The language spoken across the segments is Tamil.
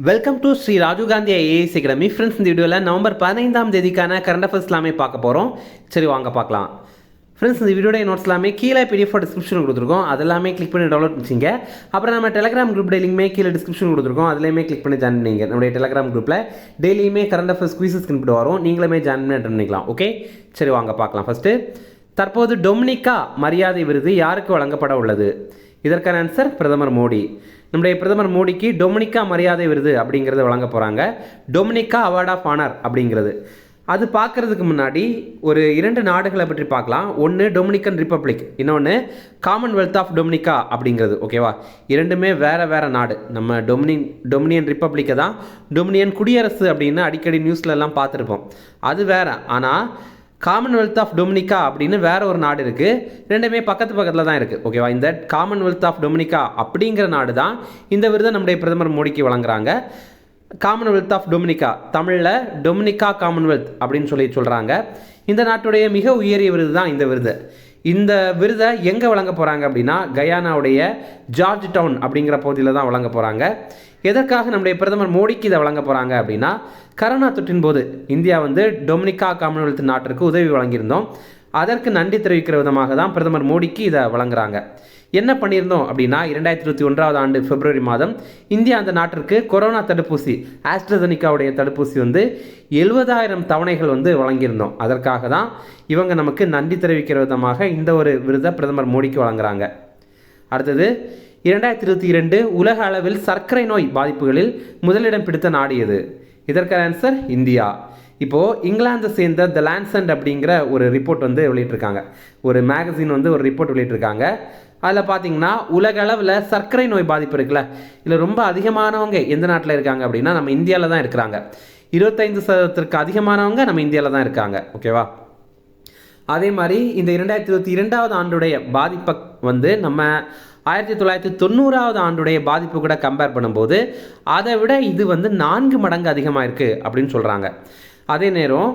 Welcome to Shri Rajiv Gandhi IAS academy. Friends, இந்த வீடியோவில் நவம்பர் 15ஆம் தேதிக்கான கரண்ட் அஃபேர்ஸ் எல்லாமே பார்க்க போகிறோம். சரி, வாங்க பார்க்கலாம். ஃப்ரெண்ட்ஸ், இந்த வீடியோட நோட்ஸ் எல்லாமே கீழே பிடிஎஃப் டிஸ்கிரிப்ஷன் கொடுத்துருக்கோம். அதெல்லாமே கிளிக் பண்ணி டவுன்லோட் பண்ணிச்சிங்க. அப்புறம் நம்ம டெலிகிராம் குரூப் டெய்லியுமே கீழே டிஸ்கிரிப்ஷன் கொடுத்துருக்கோம். அதுலேயுமே கிளிக் பண்ணி ஜாயின் பண்ணிங்க. நம்மளுடைய டெலிகிராம் குரூப்பில் டெய்லியுமே கரண்ட் அஃபேர்ஸ் குவிசஸ் கண்டுபிட்டு வரும். நீங்களுமே ஜாயின் பண்ணி அட்டன் பண்ணிக்கலாம். ஓகே, சரி வாங்க பார்க்கலாம். ஃபஸ்ட்டு, தற்போது டொமினிகா மரியாதை விருது யாருக்கு வழங்கப்பட உள்ளது? இதற்கான ஆன்சர் பிரதமர் மோடி. நம்முடைய பிரதமர் மோடிக்கு டொமினிகா மரியாதை விருது அப்படிங்கிறத வழங்க போகிறாங்க. டொமினிகா அவார்ட் ஆஃப் ஆனர் அப்படிங்கிறது. அது பார்க்குறதுக்கு முன்னாடி ஒரு 2 நாடுகளை பற்றி பார்க்கலாம். ஒன்று டொமினிக்கன் ரிப்பப்ளிக், இன்னொன்று காமன்வெல்த் ஆஃப் டொமினிகா அப்படிங்கிறது. ஓகேவா, இரண்டுமே வேறு வேறு நாடு. நம்ம டொமினியன் ரிப்பப்ளிக்கை தான் டொமினியன் குடியரசு அப்படின்னு அடிக்கடி நியூஸ்லலாம் பார்த்துருப்போம். அது வேறு. ஆனால் காமன்வெல்த் ஆஃப் டொமினிகா அப்படின்னு வேற ஒரு நாடு இருக்குது. ரெண்டுமே பக்கத்தில் தான் இருக்குது. ஓகேவா, இந்த காமன்வெல்த் ஆஃப் டொமினிகா அப்படிங்கிற நாடு தான் இந்த விருதை நம்முடைய பிரதமர் மோடிக்கு வழங்குறாங்க. காமன்வெல்த் ஆஃப் டொமினிகா, தமிழில் டொமினிகா காமன்வெல்த் அப்படின்னு சொல்கிறாங்க. இந்த நாட்டுடைய மிக உயரிய விருது தான் இந்த விருது. இந்த விருதை எங்கே வழங்க போகிறாங்க அப்படின்னா கயானாவுடைய ஜார்ஜ் டவுன் அப்படிங்கிற பகுதியில் தான் வழங்க போகிறாங்க. எதற்காக நம்முடைய பிரதமர் மோடிக்கு இதை வழங்க போகிறாங்க அப்படின்னா, கரோனா தொற்றின் போது இந்தியா டொமினிகா காமன்வெல்த் நாட்டிற்கு உதவி வழங்கியிருந்தோம். அதற்கு நன்றி தெரிவிக்கிற விதமாக தான் பிரதமர் மோடிக்கு இதை வழங்குறாங்க. என்ன பண்ணியிருந்தோம் அப்படின்னா, 2021 ஆண்டு பிப்ரவரி மாதம் இந்தியா அந்த நாட்டிற்கு கொரோனா தடுப்பூசி ஆஸ்ட்ராஜெனிகாவுடைய தடுப்பூசி 70,000 தவணைகள் வழங்கியிருந்தோம். அதற்காக தான் இவங்க நமக்கு நன்றி தெரிவிக்கிற விதமாக இந்த ஒரு விருதை பிரதமர் மோடிக்கு வழங்குறாங்க. அடுத்தது, 2022 உலக அளவில் சர்க்கரை நோய் பாதிப்புகளில் முதலிடம் பிடித்த நாடு எது? இதற்கான ஆன்சர் இந்தியா. இப்போது இங்கிலாந்தை சேர்ந்த த லான்செட் அப்படிங்கிற ஒரு ரிப்போர்ட் வெளியிட்டிருக்காங்க. ஒரு மேகசின் ஒரு ரிப்போர்ட் வெளியிட்டிருக்காங்க. அதில் பார்த்தீங்கன்னா உலக அளவில் சர்க்கரை நோய் பாதிப்பு இருக்குல்ல, இதில் ரொம்ப அதிகமானவங்க எந்த நாட்டில் இருக்காங்க அப்படின்னா நம்ம இந்தியாவில் தான் இருக்கிறாங்க. 25% அதிகமானவங்க நம்ம இந்தியாவில் தான் இருக்காங்க. ஓகேவா, அதே மாதிரி இந்த 2022 ஆண்டுடைய பாதிப்பை நம்ம 1990 ஆண்டுடைய பாதிப்பு கூட கம்பேர் பண்ணும்போது அதை விட இது 4 மடங்கு அதிகமாக இருக்குது அப்படின்னு சொல்கிறாங்க. அதே நேரம்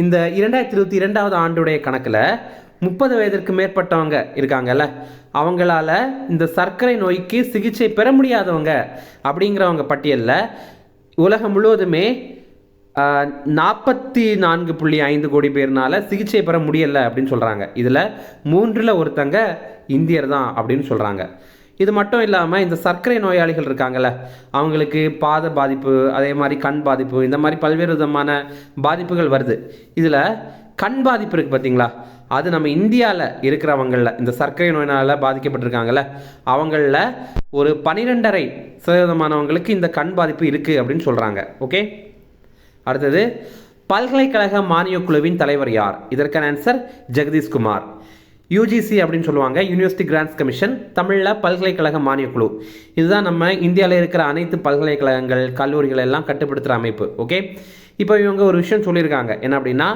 இந்த 2022 ஆண்டுடைய கணக்கில் 30 வயதிற்கு மேற்பட்டவங்க இருக்காங்கல்ல, அவங்களால இந்த சர்க்கரை நோய்க்கு சிகிச்சை பெற முடியாதவங்க அப்படிங்கிறவங்க பட்டியலில் உலகம் முழுவதுமே 44.5 கோடி பேர்னால சிகிச்சை பெற முடியலை அப்படின்னு சொல்கிறாங்க. இதில் 3ல் ஒருத்தங்க இந்தியர் தான் அப்படின்னு சொல்கிறாங்க. இது மட்டும் இல்லாமல் இந்த சர்க்கரை நோயாளிகள் இருக்காங்கல்ல, அவங்களுக்கு பாத பாதிப்பு, அதே மாதிரி கண் பாதிப்பு, இந்த மாதிரி பல்வேறு விதமான பாதிப்புகள் வருது. இதில் கண் பாதிப்பு இருக்குது பார்த்தீங்களா, அது நம்ம இந்தியாவில் இருக்கிறவங்களில் இந்த சர்க்கரை நோயினால் பாதிக்கப்பட்டிருக்காங்கல்ல, அவங்களில் ஒரு 12.5% இந்த கண் பாதிப்பு இருக்குது அப்படின்னு சொல்கிறாங்க. ஓகே, அடுத்தது, பல்கலைக்கழக மானியக் குழுவின் தலைவர் யார்? இதற்கான ஆன்சர் ஜெகதீஷ்குமார். யூஜிசி அப்படின்னு சொல்லுவாங்க, யூனிவர்சிட்டி கிராண்ட்ஸ் கமிஷன், தமிழில் பல்கலைக்கழக மானியக் குழு. இதுதான் நம்ம இந்தியாவில் இருக்கிற அனைத்து பல்கலைக்கழகங்கள் கல்லூரிகள் எல்லாம் கட்டுப்படுத்துகிற அமைப்பு. ஓகே, இப்போ இவங்க ஒரு விஷயம் சொல்லியிருக்காங்க. என்ன அப்படின்னா,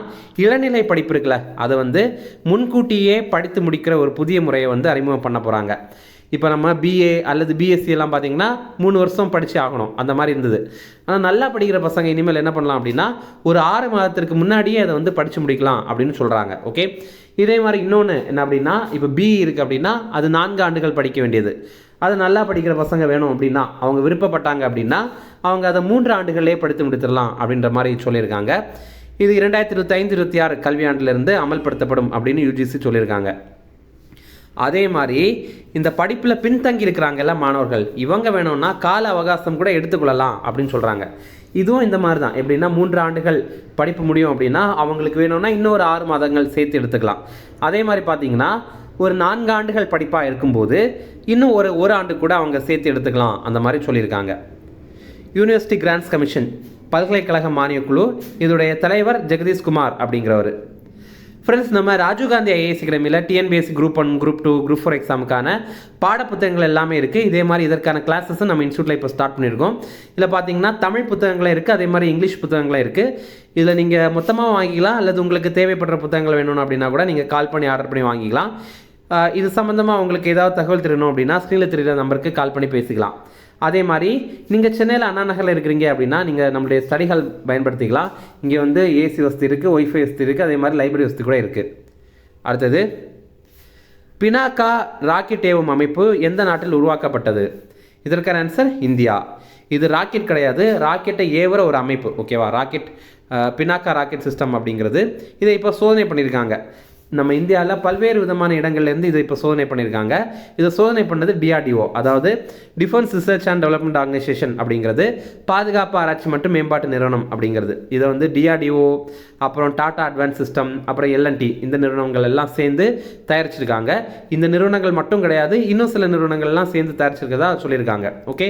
இளநிலை படிப்பு இருக்குல்ல, அதை முன்கூட்டியே படித்து முடிக்கிற ஒரு புதிய முறையை அறிமுகம் பண்ண போகிறாங்க. இப்போ நம்ம பிஏ அல்லது பிஎஸ்சி எல்லாம் பார்த்தீங்கன்னா 3 வருஷம் படித்து ஆகணும், அந்த மாதிரி இருந்தது. ஆனால் நல்லா படிக்கிற பசங்க இனிமேல் என்ன பண்ணலாம் அப்படின்னா, ஒரு 6 மாதத்திற்கு முன்னாடியே அதை படித்து முடிக்கலாம் அப்படின்னு சொல்கிறாங்க. ஓகே, இதே மாதிரி இன்னொன்று என்ன அப்படின்னா, இப்போ பிஇ இருக்குது அப்படின்னா அது 4 ஆண்டுகள் படிக்க வேண்டியது. அது நல்லா படிக்கிற பசங்க வேணும் அப்படின்னா, அவங்க விருப்பப்பட்டாங்க அப்படின்னா அவங்க அதை 3 ஆண்டுகளே படித்து முடித்திடலாம் அப்படின்ற மாதிரி சொல்லியிருக்காங்க. இது 2025-26 கல்வியாண்டிலிருந்து அமல்படுத்தப்படும் அப்படின்னு யூஜிசி சொல்லியிருக்காங்க. அதே மாதிரி இந்த படிப்பில் பின்தங்கி இருக்கிறாங்கல்ல மாணவர்கள், இவங்க வேணும்னா கால அவகாசம் கூட எடுத்துக்கொள்ளலாம் அப்படின்னு சொல்கிறாங்க. இதுவும் இந்த மாதிரி தான். எப்படின்னா 3 ஆண்டுகள் படிப்பு முடியும் அப்படின்னா அவங்களுக்கு வேணும்னா இன்னொரு 6 மாதங்கள் சேர்த்து எடுத்துக்கலாம். அதே மாதிரி பார்த்தீங்கன்னா ஒரு 4 ஆண்டுகள் படிப்பாக இருக்கும்போது இன்னும் ஒரு ஆண்டு கூட அவங்க சேர்த்து எடுத்துக்கலாம், அந்த மாதிரி சொல்லியிருக்காங்க. யூனிவர்சிட்டி கிராண்ட்ஸ் கமிஷன், பல்கலைக்கழக மானியக் குழு, இதோடைய தலைவர் ஜெகதீஷ்குமார் அப்படிங்கிறவர். ஃப்ரெண்ட்ஸ், நம்ம ராஜீவ் காந்தி ஐஏஎஸ் அகாடமியில் டிஎன்பிஎஸ்சி குரூப் 1, குரூப் 2, குரூப் 4 எக்ஸாமுக்கான பாடப்புத்தகங்கள் எல்லாமே இருக்குது. இதே மாதிரி இதற்கான கிளாஸஸும் நம்ம இன்ஸ்டியூட்டில் இப்போ ஸ்டார்ட் பண்ணியிருக்கோம். இதில் பார்த்தீங்கன்னா தமிழ் புத்தகங்களே இருக்குது, அதே மாதிரி இங்கிலீஷ் புத்தகங்களே இருக்குது. இதில் நீங்கள் மொத்தமாக வாங்கிக்கலாம், அல்லது உங்களுக்கு தேவைப்படுற புத்தகங்கள் வேணும் அப்படின்னா கூட நீங்கள் கால் பண்ணி ஆர்டர் பண்ணி வாங்கிக்கலாம். இது சம்மந்தமாக உங்களுக்கு ஏதாவது தகவல் தெரியணும் அப்படின்னா ஸ்க்ரீனில் தெரிகிற நம்பருக்கு கால் பண்ணி பேசிக்கலாம். அதே மாதிரி நீங்கள் சென்னையில் அண்ணா நகரில் இருக்கிறீங்க அப்படின்னா நீங்கள் நம்மளுடைய ஸ்டடி ஹால் பயன்படுத்திக்கலாம். இங்கே ஏசி வசதி இருக்குது, ஒய்ஃபை வசதி இருக்குது, அதே மாதிரி லைப்ரரி வசதி கூட இருக்குது. அடுத்தது, பினாக்கா ராக்கெட் ஏவும் அமைப்பு எந்த நாட்டில் உருவாக்கப்பட்டது? இதற்கான ஆன்சர் இந்தியா. இது ராக்கெட் கிடையாது, ராக்கெட்டை ஏவுற ஒரு அமைப்பு. ஓகேவா, ராக்கெட் பினாக்கா ராக்கெட் சிஸ்டம் அப்படிங்கிறது. இதை இப்போ சோதனை பண்ணியிருக்காங்க. நம்ம இந்தியாவில் பல்வேறு விதமான இடங்கள்லேருந்து இதை இப்போ சோதனை பண்ணியிருக்காங்க. இதை சோதனை பண்ணது DRDO, அதாவது defence research and development organisation அப்படிங்கிறது, பாதுகாப்பு ஆராய்ச்சி மற்றும் மேம்பாட்டு நிறுவனம் அப்படிங்கிறது. இதை வந்து DRDO, அப்புறம் டாடா அட்வான்ஸ் சிஸ்டம், அப்புறம் L&T, இந்த நிறுவனங்கள் எல்லாம் சேர்ந்து தயாரிச்சிருக்காங்க. இந்த நிறுவனங்கள் மட்டும் கிடையாது, இன்னும் சில நிறுவனங்கள்லாம் சேர்ந்து தயாரிச்சிருக்கதா சொல்லியிருக்காங்க. ஓகே,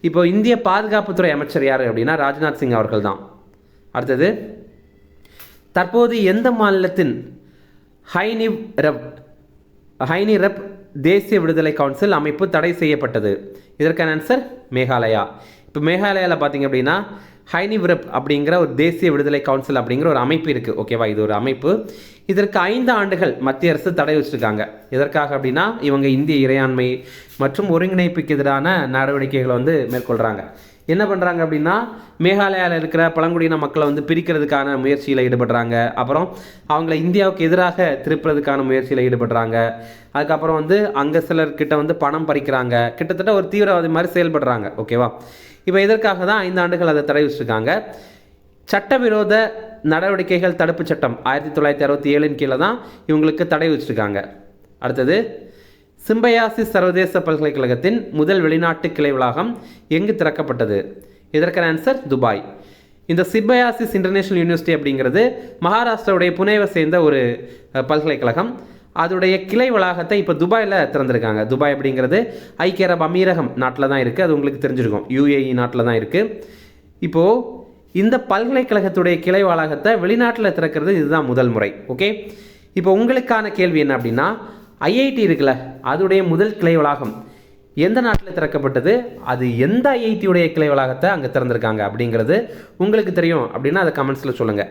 இப்போ இந்திய பாதுகாப்புத்துறை அமைச்சர் யார் அப்படின்னா ராஜ்நாத் சிங் அவர்கள் தான். அடுத்தது, தற்போது எந்த மாநிலத்தின் ஹைனிரெப் தேசிய விடுதலை கவுன்சில் அமைப்பு தடை செய்யப்பட்டது? இதற்கான ஆன்சர் மேகாலயா. இப்போ மேகாலயாவில் பார்த்தீங்க அப்படின்னா ஹைனிரெப் அப்படிங்கிற ஒரு தேசிய விடுதலை கவுன்சில் அப்படிங்கிற ஒரு அமைப்பு இருக்குது. ஓகேவா, இது ஒரு அமைப்பு. இதற்கு 5 ஆண்டுகள் மத்திய அரசு தடை வச்சுருக்காங்க. எதற்காக அப்படின்னா இவங்க இந்திய இறையாண்மை மற்றும் ஒருங்கிணைப்புக்கு எதிரான நடவடிக்கைகளை வந்து மேற்கொள்கிறாங்க. என்ன பண்ணுறாங்க அப்படின்னா மேகாலயாவில் இருக்கிற பழங்குடியின மக்களை வந்து பிரிக்கிறதுக்கான முயற்சியில் ஈடுபடுறாங்க. அப்புறம் அவங்கள இந்தியாவுக்கு எதிராக திருப்புறதுக்கான முயற்சியில் ஈடுபடுறாங்க. அதுக்கப்புறம் வந்து அங்கே சிலர்கிட்ட வந்து பணம் பறிக்கிறாங்க. கிட்டத்தட்ட ஒரு தீவிரவாதி மாதிரி செயல்படுறாங்க. ஓகேவா, இப்போ இதற்காக தான் 5 ஆண்டுகள் அதை தடை வச்சுருக்காங்க. சட்டவிரோத நடவடிக்கைகள் தடுப்பு சட்டம் 1967 கீழே தான் இவங்களுக்கு தடை வச்சுருக்காங்க. அடுத்தது, சிம்பயாசிஸ் சர்வதேச பல்கலைக்கழகத்தின் முதல் வெளிநாட்டு கிளை வளாகம் எங்கு திறக்கப்பட்டது? இதற்கான ஆன்சர் துபாய். இந்த சிம்பயாசிஸ் இன்டர்நேஷனல் யூனிவர்சிட்டி அப்படிங்கிறது மகாராஷ்டிராவுடைய புனேவை சேர்ந்த ஒரு பல்கலைக்கழகம். அதோடைய கிளை வளாகத்தை இப்போ துபாயில் திறந்திருக்காங்க. துபாய் அப்படிங்கிறது ஐக்கிய அரபு அமீரகம் நாட்டில் தான் இருக்குது. அது உங்களுக்கு தெரிஞ்சிருக்கும், UAE நாட்டில் தான் இருக்குது. இப்போது இந்த பல்கலைக்கழகத்துடைய கிளை வளாகத்தை வெளிநாட்டில் திறக்கிறது இதுதான் முதல் முறை. ஓகே, இப்போ உங்களுக்கான கேள்வி என்ன அப்படின்னா IIT இருக்குல்ல, அதோடைய முதல் கிளை வளாகம் எந்த நாட்டில் திறக்கப்பட்டது, அது எந்த IIT-உடைய கிளை வளாகத்தை அங்கே திறந்திருக்காங்க அப்படிங்கிறது உங்களுக்கு தெரியும் அப்படின்னா அதை கமெண்ட்ஸில் சொல்லுங்கள்.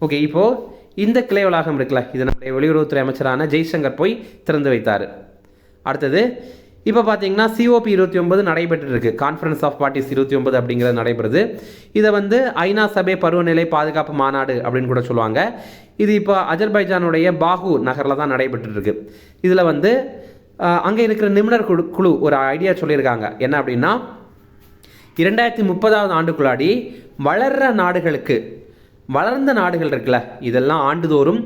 ஓகே, இப்போது இந்த கிளை வளாகம் இருக்குல்ல, இது நம்முடைய வெளியுறவுத்துறை அமைச்சரான ஜெய்சங்கர் போய் திறந்து வைத்தார். அடுத்தது, இப்போ பார்த்தீங்கன்னா COP29 நடைபெற்று இருக்கு. கான்ஃபரன்ஸ் ஆஃப் பார்ட்டிஸ் 29 அப்படிங்கிறது நடைபெறுது. இதை வந்து ஐநா சபை பருவநிலை பாதுகாப்பு மாநாடு அப்படின்னு கூட சொல்லுவாங்க. இது இப்போ அஜர்பைஜானுடைய பாகு நகரில் தான் நடைபெற்று இருக்கு. இதில் வந்து அங்கே இருக்கிற நிபுணர் குழு ஒரு ஐடியா சொல்லியிருக்காங்க. என்ன அப்படின்னா 2030 ஆண்டுக்குள்ளாடி வளர்ந்த நாடுகள் இருக்குல்ல, இதெல்லாம் ஆண்டுதோறும்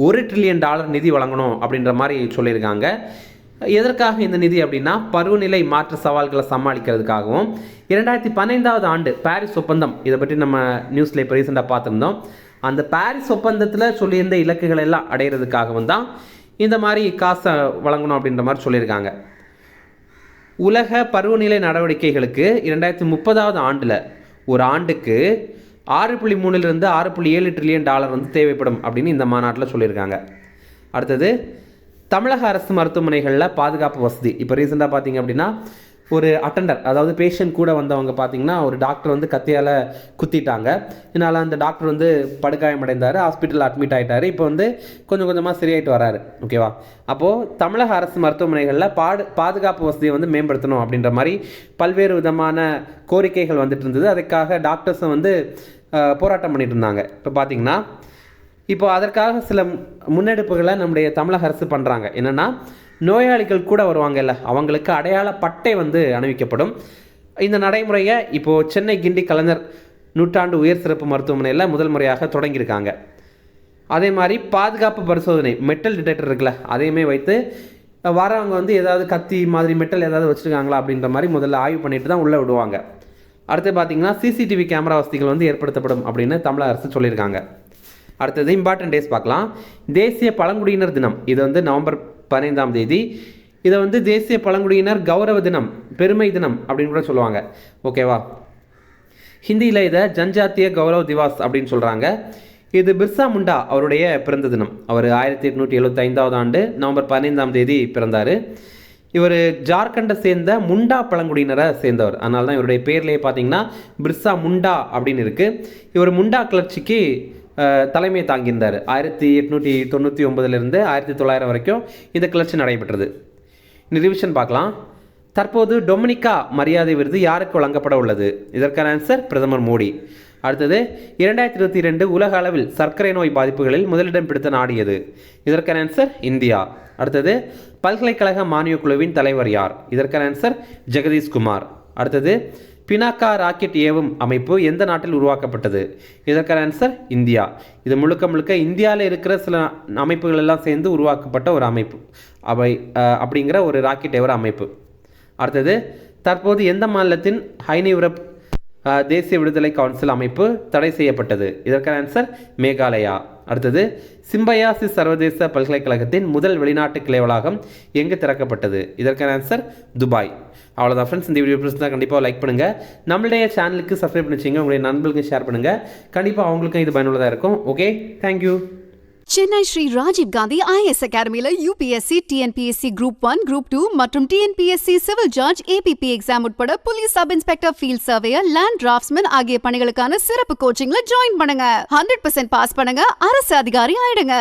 $1 trillion நிதி வழங்கணும் அப்படின்ற மாதிரி சொல்லியிருக்காங்க. எதற்காக இந்த நிதி அப்படின்னா பருவநிலை மாற்ற சவால்களை சமாளிக்கிறதுக்காகவும் 2015 ஆண்டு பாரிஸ் ஒப்பந்தம், இதை பற்றி நம்ம நியூஸில் இப்போ ரீசெண்டாக பார்த்துருந்தோம். அந்த பாரிஸ் ஒப்பந்தத்தில் சொல்லியிருந்த இலக்குகள் எல்லாம் அடையிறதுக்காகவும் தான் இந்த மாதிரி காசை வழங்கணும் அப்படின்ற மாதிரி சொல்லியிருக்காங்க. உலக பருவநிலை நடவடிக்கைகளுக்கு 2030 ஆண்டில் ஒரு ஆண்டுக்கு $6.3 to $6.7 trillion வந்து தேவைப்படும் அப்படின்னு இந்த மாநாட்டில் சொல்லியிருக்காங்க. அடுத்தது, தமிழக அரசு மருத்துவமனைகளில் பாதுகாப்பு வசதி. இப்போ ரீசெண்டாக பார்த்தீங்க அப்படின்னா ஒரு அட்டெண்டர், அதாவது பேஷண்ட் கூட வந்தவங்க பார்த்தீங்கன்னா ஒரு டாக்டர் வந்து கத்தியால் குத்திட்டாங்க. இதனால் அந்த டாக்டர் வந்து படுகாயமடைந்தார், ஹாஸ்பிட்டலில் அட்மிட் ஆகிட்டார். இப்போ வந்து கொஞ்சம் கொஞ்சமாக சரியாயிட்டு வராரு. ஓகேவா, அப்போது தமிழக அரசு மருத்துவமனைகளில் பாதுகாப்பு வசதியை வந்து மேம்படுத்தணும் அப்படின்ற மாதிரி பல்வேறு விதமான கோரிக்கைகள் வந்துட்டு இருந்தது. அதுக்காக டாக்டர்ஸை வந்து போராட்டம் பண்ணிட்டு இருந்தாங்க. இப்போ பார்த்தீங்கன்னா இப்போ அதற்காக சில முன்னெடுப்புகளை நம்முடைய தமிழக அரசு பண்ணுறாங்க. என்னென்னா நோயாளிகள் கூட வருவாங்கல்ல, அவங்களுக்கு அடையாள பட்டை வந்து அணிவிக்கப்படும். இந்த நடைமுறையை இப்போது சென்னை கிண்டி கலைஞர் நூற்றாண்டு உயர் சிறப்பு மருத்துவமனையில் முதல் முறையாக தொடங்கியிருக்காங்க. அதே மாதிரி பாதுகாப்பு பரிசோதனை, மெட்டல் டிடெக்டர் இருக்குல்ல, அதையுமே வைத்து வரவங்க வந்து ஏதாவது கத்தி மாதிரி மெட்டல் ஏதாவது வச்சுருக்காங்களா அப்படின்ற மாதிரி முதல்ல ஆய்வு பண்ணிட்டு தான் உள்ளே விடுவாங்க. அடுத்து பார்த்தீங்கன்னா CCTV கேமரா வசதிகள் வந்து ஏற்படுத்தப்படும் அப்படின்னு தமிழக அரசு சொல்லியிருக்காங்க. அடுத்தது இம்பார்ட்டன்ட் டேஸ் பார்க்கலாம். தேசிய பழங்குடியினர் தினம், இது வந்து நவம்பர் 15 இதை வந்து தேசிய பழங்குடியினர் கௌரவ தினம், பெருமை தினம் அப்படின்னு கூட சொல்லுவாங்க. ஓகேவா, ஹிந்தியில் இதை ஜன்ஜாத்திய கௌரவ் திவாஸ் அப்படின்னு சொல்கிறாங்க. இது பிர்சா முண்டா அவருடைய பிறந்த தினம். அவர் 1875 ஆண்டு நவம்பர் 15 பிறந்தார். இவர் ஜார்க்கண்டை சேர்ந்த முண்டா பழங்குடியினரை சேர்ந்தவர். அதனால தான் இவருடைய பேர்லேயே பார்த்தீங்கன்னா பிர்சா முண்டா அப்படின்னு இருக்குது. இவர் முண்டா கிளர்ச்சிக்கு தலைமை தாங்கியிருந்தார். 1899 1900 வரைக்கும் இந்த கிளர்ச்சி நடைபெற்றது. ரிவிஷன் பார்க்கலாம். தற்போது டொமினிகா மரியாதை விருது யாருக்கு வழங்கப்பட உள்ளது? இதற்கான ஆன்சர் பிரதமர் மோடி. அடுத்தது 2022 உலக அளவில் சர்க்கரை நோய் பாதிப்புகளில் முதலிடம் பிடித்த நாடு எது? இதற்கான ஆன்சர் இந்தியா. அடுத்தது பல்கலைக்கழக மானியக் குழுவின் தலைவர் யார்? இதற்கான ஆன்சர் ஜெகதீஷ் குமார். அடுத்தது பினாக்கா ராக்கெட் ஏவும் அமைப்பு எந்த நாட்டில் உருவாக்கப்பட்டது? இதற்கான ஆன்சர் இந்தியா. இது முழுக்க முழுக்க இந்தியாவில் இருக்கிற சில அமைப்புகள் எல்லாம் சேர்ந்து உருவாக்கப்பட்ட ஒரு அமைப்பு அப்படிங்கிற ஒரு ராக்கெட் ஏவுற அமைப்பு. அடுத்தது, தற்போது எந்த மாநிலத்தின் ஹைனியூரப் தேசிய விடுதலை கவுன்சில் அமைப்பு தடை செய்யப்பட்டது? இதற்கான ஆன்சர் மேகாலயா. அடுத்தது, சிம்பயாசிஸ் சர்வதேச பல்கலைக்கழகத்தின் முதல் வெளிநாட்டு கிளை வளாகம் எங்கு திறக்கப்பட்டது? இதற்கான ஆன்சர் துபாய். அவ்வளோதான் ஃப்ரெண்ட்ஸ், இந்த வீடியோ பிடிச்சிருந்தா கண்டிப்பாக லைக் பண்ணுங்கள். நம்மளுடைய சேனலுக்கு சப்ஸ்கிரைப் பண்ணி வச்சுங்க, உங்களுடைய நண்பர்களுக்கு ஷேர் பண்ணுங்கள். கண்டிப்பாக அவங்களுக்கும் இது பயனுள்ளதாக இருக்கும். Okay, thank you. Chennai Shri Rajiv Gandhi IAS அகாடமியில் UPSC, TNPSC Group 1, Group 2 மற்றும் TNPSC civil judge, APP exam உட்பட police sub inspector, field surveyor, land draftsman ஆகிய பணிகளுக்கான சிறப்பு கோச்சிங்ல ஜாயின் பண்ணுங்க. 100% பாஸ் பண்ணுங்க, அரசு அதிகாரி ஆயிடுங்க.